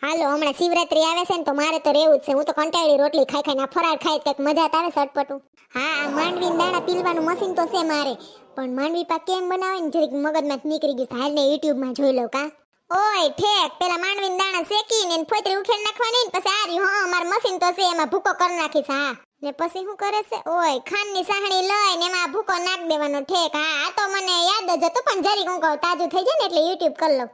હાલો હમણાં શિવરાત્રી આવે છે ને તો મારે તો રહેવું જ છે. હું તો કંટાળી રોટલી ખાઈ ખાઈને આ ફરાળ ખાઈ કંઈક મજા જ આવે સટપટું. હા આ માંડવી દાણા પીલવાનું મશીન તો છે મારે, પણ માંડવી પાક કેમ બનાવે ને જરીક મગજમાં નીકળી ગયું. હાલ ને યુટ્યુબમાં જોઈ લઉં કા. ઓય ઠેક પેલા માંડવી દાણા શેકીને ફોતરી ઉખેડ નાખવાની ને પછી આ રહ્યું હા માર મશીન તો છે એમાં ભૂકો કરી નાખીશ. હા ને પછી શું કરે છે? ઓય ખાંડની સાહણી લઈને એમાં ભૂકો નાખ દેવાનો. ઠેક હા આ તો મને યાદ જ હતું પણ જરીક હું કહું તાજું થઈ જાય ને એટલે યુટ્યુબ કરી લઉં.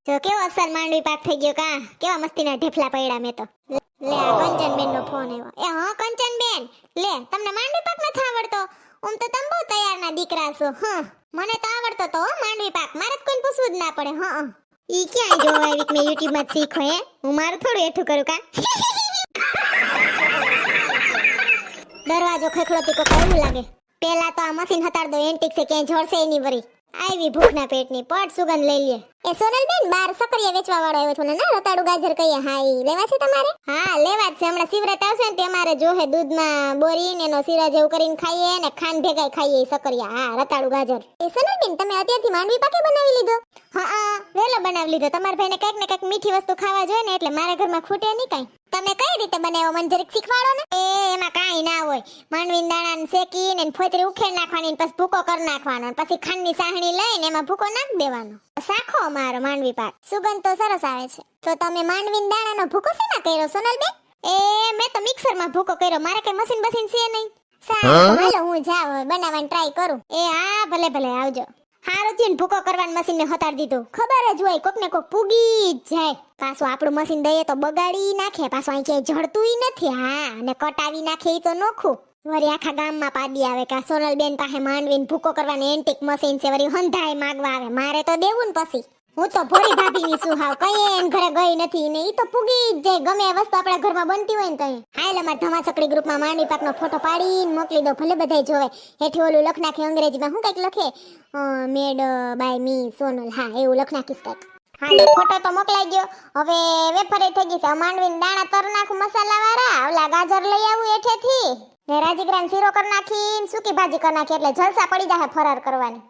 જો કેવો અસર માંડવી પાક થઈ ગયો કા. કેવા મસ્તીના ઢેફલા પડ્યા મેં તો. લે આ કંચનબેન નો ફોન આવ્યો. એ હા કંચનબેન લે તમને માંડવી પાક નથી આવડતો? તો તમે બહુ તૈયારના દીકરા છો. મને તો આવડતો તો માંડવી પાક, મારે તો કોઈ પૂછવું જ ના પડે. ઈ ક્યાં જોવા આવી કે મેં યુટ્યુબ માં શીખો હે? હું મારું થોડું એઠું કરું કા. દરવાજો ખખડોતી કોક એવું લાગે. પેલા તો આ મશીન હટાડ દો, એન્ટિક છે ક્યાંય જળશે એની વરી. આવી ભૂખના પેટની પટ સુગંધ લઈ લે. એ સોનલબેન બાર સકરિયા વેચવા વાળો આવ્યો છો ને ના રતાડુ ગાજર કહીએ. હા ઈ લેવા છે તમારે? હા લેવા જ છે. હમણાં શિવરાત આવશે ને તે અમારે જોહે દૂધમાં બોરીને એનો શીરા જેવું કરીને ખાઈએ ને ખાંડ ભેગાય ખાઈએ સકરિયા. હા રતાડુ ગાજર. એ સોનલબેન તમે અત્યારથી માંડવી પાકે બનાવી લીધો? હા વેલો બનાવી લીધો. તમારા ભાઈને કંઈક ને કંઈક મીઠી વસ્તુ ખાવા જોઈએ ને એટલે મારા ઘરમાં ખૂટે નહીં કાંઈ. તમે કઈ રીતે બનાવો મને જરીક શીખવાડો ને. એમાં કાંઈ ના હોય. માંડવી દાણાને શેકીને ફોતરી ઉખેડ નાખવાની પછી ભૂકો કરી નાખવાનો પછી ખાંડની સાહણી લઈને એમાં ભૂકો નાખ દેવાનો. સાખો મારો માંડવી પાક. સુગંધ તો સરસ આવે છે. તો તમે માંડવી દાણાનો ભૂકો શેમાં કર્યો સોનલબેન? મેં તો મિક્સરમાં ભૂકો કર્યો. મારે કઈ મશીન બસીન છે નહીં. સારું હાલો હું જાવ બનાવવાની ટ્રાય કરું. હા ભલે ભલે આવજો. હારું થયું ભૂકો કરવાનું મશીન ને હતાડી દીધું. ખબર જ હોય કોક ને કોક પૂગી જ જાય. પાછું આપણું મશીન દઈએ તો બગાડી નાખે. પાછું અહીં ક્યાંય જડતુંય નથી. હા અને કટાવી નાખે ઈ તો નોખું. વળી આખા ગામમાં પાડી આવે કે સોનલબેન પાસે માંડવીને ભૂકો કરવાની એન્ટિક મશીન છે. વળી હંધાય માગવા આવે. મારે તો દેવું ને પછી. હું તો ભોળી ભાભીની સુહાવ કઈ એન ઘરે ગઈ નથી ને ઈ તો પૂગી જ જાય. ગમે એ વસ્તુ આપણા ઘરમાં બનતી હોય ને તો હાલ અમાર ધમાસકડી ગ્રુપમાં માંડવી પાકનો ફોટો પાડીને મોકલી દો. ભલે બધાય જોવે. હેઠી ઓલું લખ નાખે અંગ્રેજીમાં શું કંઈક લખે મેડ બાય મી સોનલ. હા એવું લખ નાખીશ કંઈક. હાલે ફોટો તો મોકલાઈ ગયો. હવે વેફરે થઈ ગઈ છે. માંડવીને દાણા તર નાખું મસાલા વાળા. ઓલા ગાજર લઈ આવું હેઠેથી ને રાજગરાનો શીરો કરી નાખી સૂકી ભાજી કરી નાખી એટલે જલસા પડી જાય ફરાર કરવાની.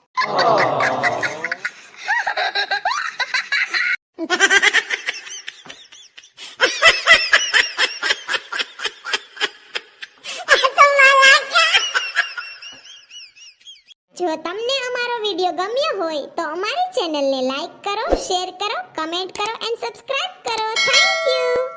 જો તમને અમારો વિડિયો ગમ્યો હોય તો અમારી ચેનલને લાઈક કરો, શેર કરો, કમેન્ટ કરો એન્ડ સબસ્ક્રાઇબ કરો. Thank you.